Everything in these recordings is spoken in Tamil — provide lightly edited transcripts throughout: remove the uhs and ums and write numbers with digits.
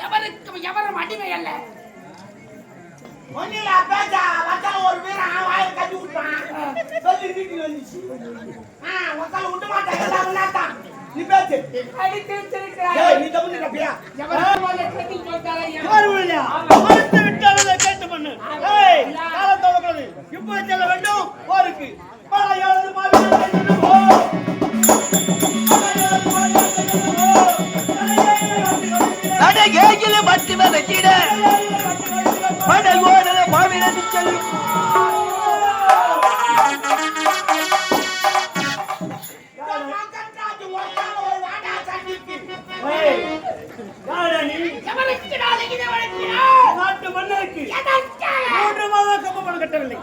எவருக்கும் எவரும் அடிமை அல்ல. ஒன்னில பேச்சா வச்சால ஒரு வீரன் வாயை கட்டி விட்டான். சொல்லி வீட்டுக்கு வந்துச்சு. வச்சால விட்டு மாட்டாங்க எல்லாம் நீ பேச்சு. அடி திருச்சிருக்கா. நீ தப்பு நினைப்பியா? எவரும் போல கட்டி சொல்றாங்க. யாருமில்லையா? மறந்து விட்டாலே கேட்டு பண்ணு. ஏய் காலத்தோட கூடாது. இப்போ செல்ல வேண்டும் போருக்கு. பாளையாளது மாவில கட்டிட்டு போ. நட ஏகில பத்தி வச்சிட படல் ஓடல மாவினது செல்லும் எவருக்கு நான் இங்கே வளர்க்கிறேன்? நாட்டு மன்னருக்கு எதற்காக? 3 மாதம் கப்பப்பணம் கட்டவில்லை.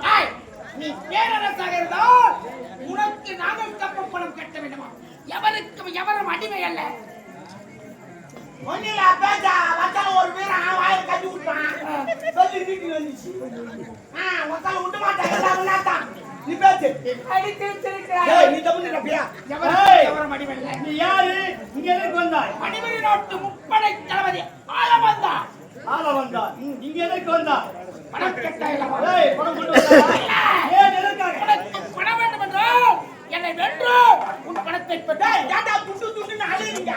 நீ பேரரசாக இருந்தால் உனக்கு நாங்கள் கப்பப்பணம் கட்ட வேண்டுமா? எவருக்கும் எவரும் அடிமை அல்ல. ஒன்னில பேச்சா வச்சால ஒரு வீரன் வாயை கட்டி விட்டான். சொல்லி வீட்டுக்கு வந்துச்சு. வச்சால விட்டு மாட்டாங்க எல்லாம் நீ பேச்சு. அடி திருச்சிருக்கா. நீ தப்பு நினைப்பியா? எவருக்கும் எவரும் அடிமை அல்ல. நீ யாரு? இங்க எதுக்கு வந்தாய்? மணிமணி நாட்டு முப்படை தளபதி ஆள வந்தார். ஆள வந்தாய். இங்க எதுக்கு வந்தாய்? பணம் கட்ட இல்லவா? பணம் கொண்டு வந்தாயா? ஏன் எதற்காக? உனக்கு பணம் வேண்டும் என்றால் என்னை வென்று உன் பணத்தை பெற்று ஏண்டா துட்டு துட்டுன்னு அலையறீங்க.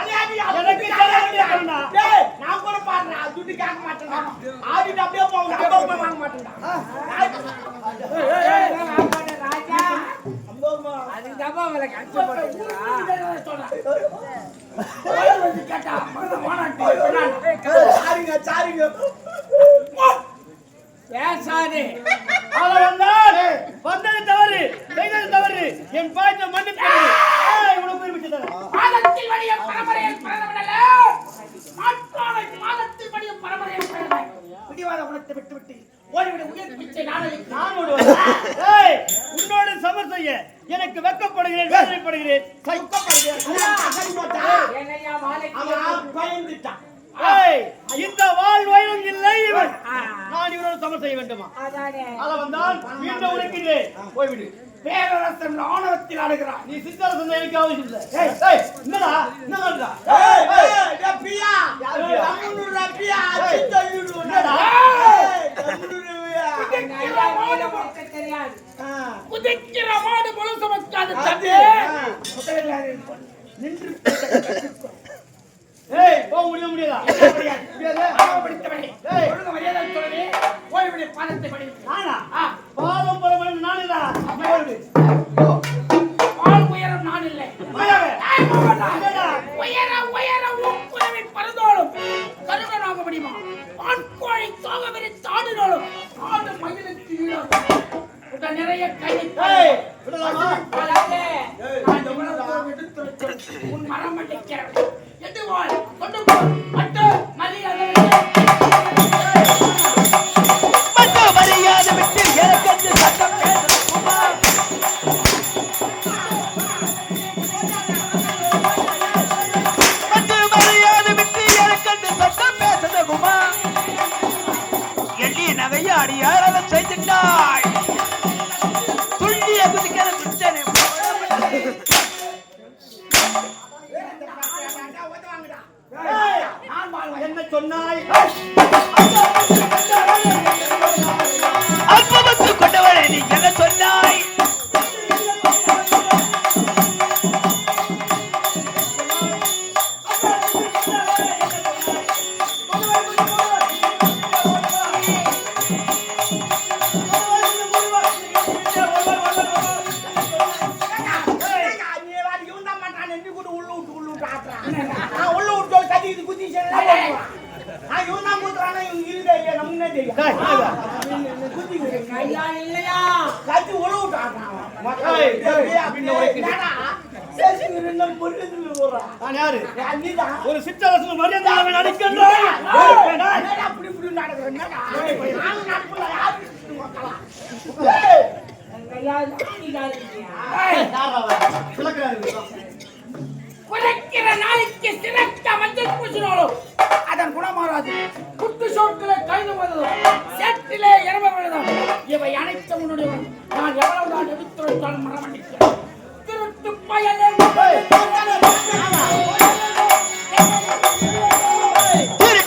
அலையாதீங்க. எனக்கு தெரியாதுடா. டேய் நான் கூட பாறேன். துட்டு கேட்க மாட்டேன்டா. ஆடிட்டு அப்படியே போங்க. அப்படியே போய் வாங்க மாட்டேன்டா. ராஜா அம்மா அதுக்கு தப்பா அவளை கட்சி போட்டுறா சொல்றேன். வந்து கேட்டா மறந்து போனான். சாரிங்க. பேசாதே. அவ வந்தால் வந்தது தவறு. செய்தது தவறு. என் பாய்ச்ச மன்னிப்பு. இவ்வளவு பெருமிச்சு தர. மாதத்தில் வடிய பரம்பரையில் பிறந்தவன் அல்ல. ஆட்காலை மாதத்தில் வடிய பரம்பரையில் பிறந்தவன். பிடிவாத குணத்தை விட்டுவிட்டு ஓடிவிட உயிர் பிச்சை நான் உன்னோடு சமர் செய்ய எனக்கு வெக்கப்படுகிறேன், வேதனைப்படுகிறேன், பயந்துட்டான். இந்த வாழ்வயம் இல்லை இவன். நான் இவனோடு சமர் செய்ய வேண்டுமா? அத வந்தால் மீண்டும் உழைக்கிறேன். போய்விடு. பேரரசன் ஆணவத்தில் ஆடுகிறான். நீ சித்தரசன் எனக்கு அவசியம் இல்லை. என்னடா என்னடா ரப்பியா தமிழ் ரப்பியா சித்தல்லுடா குதிக்கிற மாடு முழு சமக்காது தம்பி. நின்று போக முடியாதா? படித்தவனே ஒழுங்கு மரியாதை சொல்லவே ஓய்வுடைய பாதத்தை படி. பாதம் பரவல் நானுதான். பால் உயரம் நான் இல்லை. உயர உயர உக்குறவின் பறந்தோளும் கருடனாக முடியுமா? ஆண்கோழை தோக விரித்து ஆடுனாலும் ஆடு மயிலுக்கு ஈடாகும். உடன் நிறைய கை உன் மரம் அடிக்கிறவன் எதுவாள் கொண்டு போ மட்டு மரியாதை விட்டு எனக்கு சட்டம் மரியாதை விட்டு எனக்கு சட்டம் பேசுத குமா எண்ணி நகையாடி யாரால செய்திட்டாய் துள்ளிய குதிக்கிற குச்சனை என்ன சொன்னாய்? அற்புதத்து கொண்டவரை நீ என்ன சொன்னாய்? ஒரு சிற்றரசன் மரியாதை நடிக்கின்றாய். குறைக்கிற நாளைக்கு சிறக்க மஞ்சள் பூசினாலும் அதன் குணமாறாது. குட்டு சோட்களை கைது வந்ததும் சேற்றிலே இறம விழுதும் இவை அனைத்தும் உன்னுடைய நான் எவ்வளவுதான் எடுத்துரைத்தாலும் மரமண்டிக்கிறேன். திருட்டு பயலே திருட்டு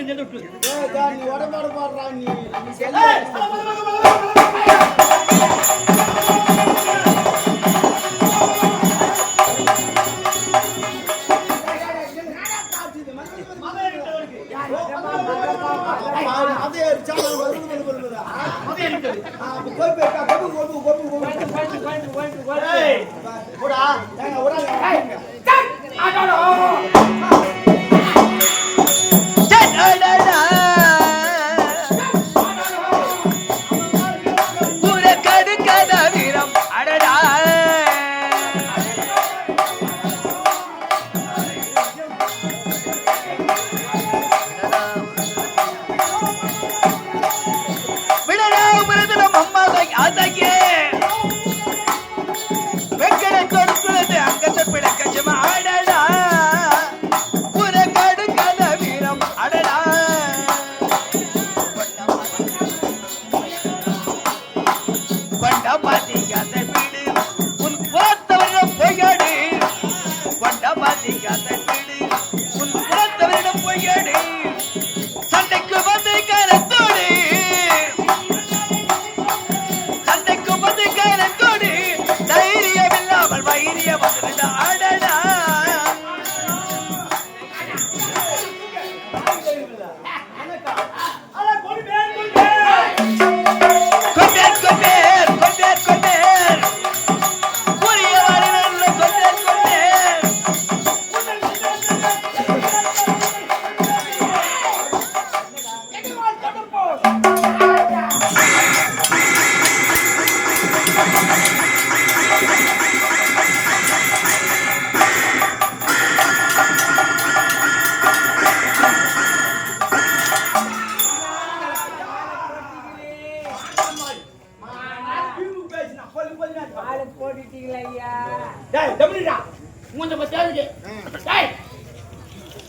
இருக்கு இந்த விட்டு நீ உடம்போட போடுறா நீ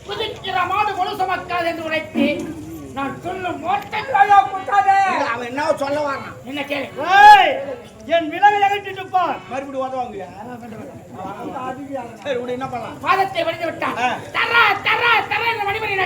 குதிக்கிற மாடு கொலு சமக்காது என்று உரைத்து நான் சொல்லும் அவன் என்ன சொல்ல வரான் என்ன கேளு என் விலகை அகற்றிட்டு பார் மறுபடியும் உதவாங்க சரி உடனே என்ன பண்ணலாம் பாதத்தை வடிந்து விட்டான் தர தர தர இந்த மணிமணி